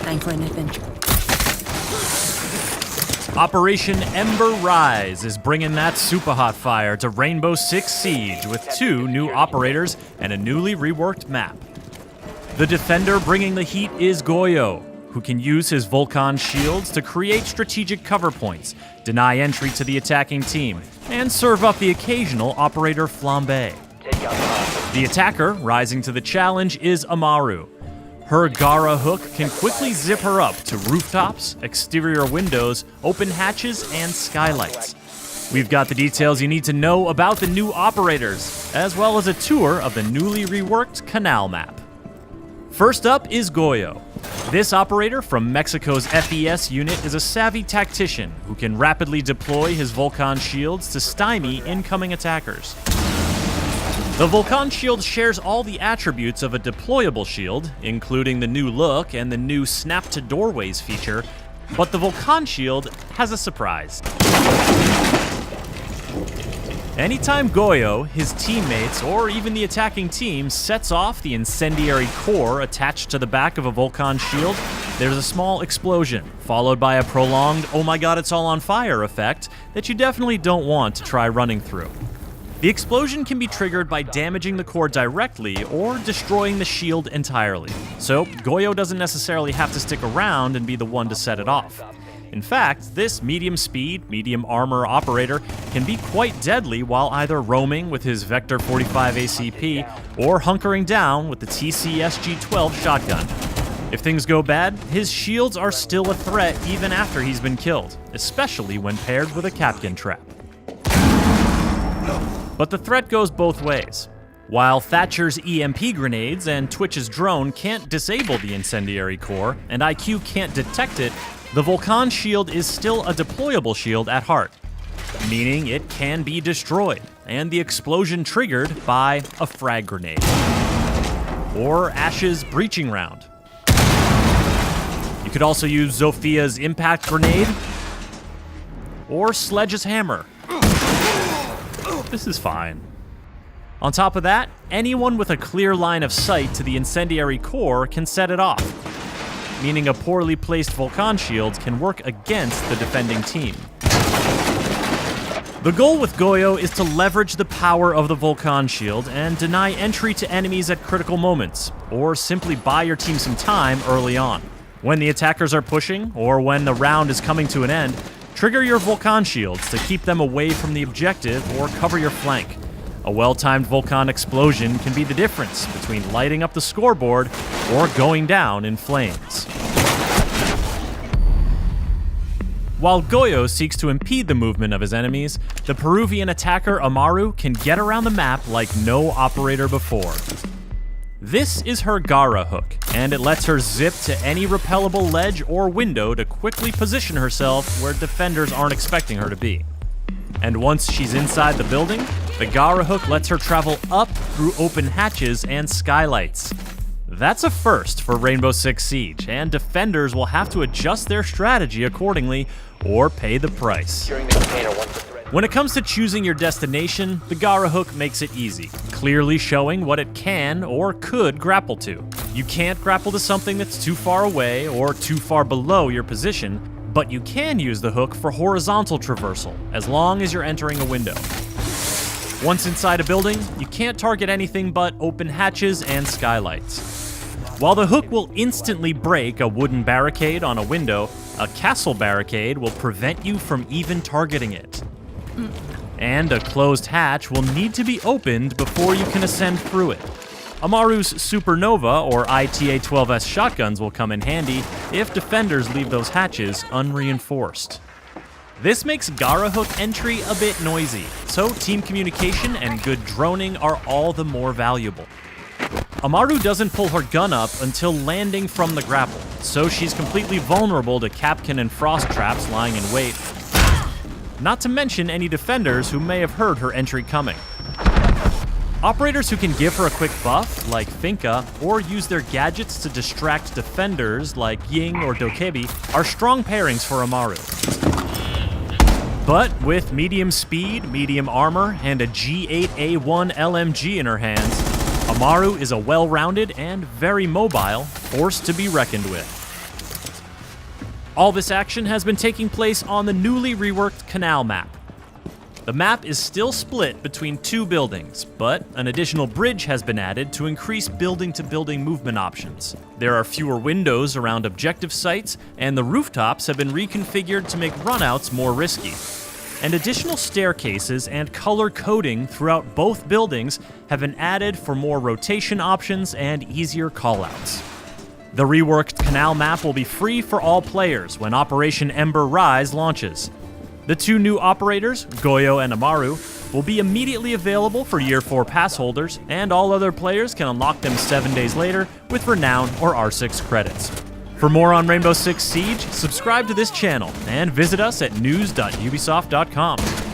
Time for a nip in. Operation Ember Rise is bringing that super hot fire to Rainbow Six Siege with 2 new operators and a newly reworked map. The defender bringing the heat is Goyo, who can use his Vulcan Shields to create strategic cover points, deny entry to the attacking team, and serve up the occasional operator flambe. The attacker rising to the challenge is Amaru. Her Gaara Hook can quickly zip her up to rooftops, exterior windows, open hatches, and skylights. We've got the details you need to know about the new operators, as well as a tour of the newly reworked Canal Map. First up is Goyo. This operator from Mexico's FES unit is a savvy tactician who can rapidly deploy his Vulcan Shields to stymie incoming attackers. The Vulcan Shield shares all the attributes of a deployable shield, including the new look and the new Snap to Doorways feature, but the Vulcan Shield has a surprise. Anytime Goyo, his teammates, or even the attacking team sets off the incendiary core attached to the back of a Vulcan Shield, there's a small explosion, followed by a prolonged "oh my god, it's all on fire" effect that you definitely don't want to try running through. The explosion can be triggered by damaging the core directly or destroying the shield entirely, so Goyo doesn't necessarily have to stick around and be the one to set it off. In fact, this medium speed, medium armor operator can be quite deadly while either roaming with his Vector 45 ACP or hunkering down with the TCSG-12 shotgun. If things go bad, his shields are still a threat even after he's been killed, especially when paired with a Kapkan trap. But the threat goes both ways. While Thatcher's EMP grenades and Twitch's drone can't disable the incendiary core, and IQ can't detect it, the Vulcan Shield is still a deployable shield at heart, meaning it can be destroyed, and the explosion triggered by a frag grenade. Or Ash's breaching round. You could also use Zophia's impact grenade, or Sledge's hammer. This is fine. On top of that, anyone with a clear line of sight to the incendiary core can set it off, meaning a poorly placed Vulcan Shield can work against the defending team. The goal with Goyo is to leverage the power of the Vulcan Shield and deny entry to enemies at critical moments, or simply buy your team some time early on. When the attackers are pushing, or when the round is coming to an end, trigger your Vulcan Shields to keep them away from the objective or cover your flank. A well-timed Vulcan explosion can be the difference between lighting up the scoreboard or going down in flames. While Goyo seeks to impede the movement of his enemies, the Peruvian attacker Amaru can get around the map like no operator before. This is her Gaara Hook, and it lets her zip to any repellable ledge or window to quickly position herself where defenders aren't expecting her to be. And once she's inside the building, the Gaara Hook lets her travel up through open hatches and skylights. That's a first for Rainbow Six Siege, and defenders will have to adjust their strategy accordingly or pay the price. When it comes to choosing your destination, the Gaara Hook makes it easy, clearly showing what it can or could grapple to. You can't grapple to something that's too far away or too far below your position, but you can use the hook for horizontal traversal, as long as you're entering a window. Once inside a building, you can't target anything but open hatches and skylights. While the hook will instantly break a wooden barricade on a window, a castle barricade will prevent you from even targeting it. And a closed hatch will need to be opened before you can ascend through it. Amaru's Supernova or ITA-12S shotguns will come in handy if defenders leave those hatches unreinforced. This makes Gaara Hook entry a bit noisy, so team communication and good droning are all the more valuable. Amaru doesn't pull her gun up until landing from the grapple, so she's completely vulnerable to Kapkan and Frost traps lying in wait, not to mention any defenders who may have heard her entry coming. Operators who can give her a quick buff, like Finka, or use their gadgets to distract defenders, like Ying or Dokebi, are strong pairings for Amaru. But with medium speed, medium armor, and a G8A1 LMG in her hands, Amaru is a well-rounded and very mobile force to be reckoned with. All this action has been taking place on the newly reworked Canal Map. The map is still split between two buildings, but an additional bridge has been added to increase building-to-building movement options. There are fewer windows around objective sites, and the rooftops have been reconfigured to make runouts more risky. And additional staircases and color coding throughout both buildings have been added for more rotation options and easier callouts. The reworked Canal Map will be free for all players when Operation Ember Rise launches. The two new operators, Goyo and Amaru, will be immediately available for Year 4 pass holders, and all other players can unlock them 7 days later with Renown or R6 credits. For more on Rainbow Six Siege, subscribe to this channel and visit us at news.ubisoft.com.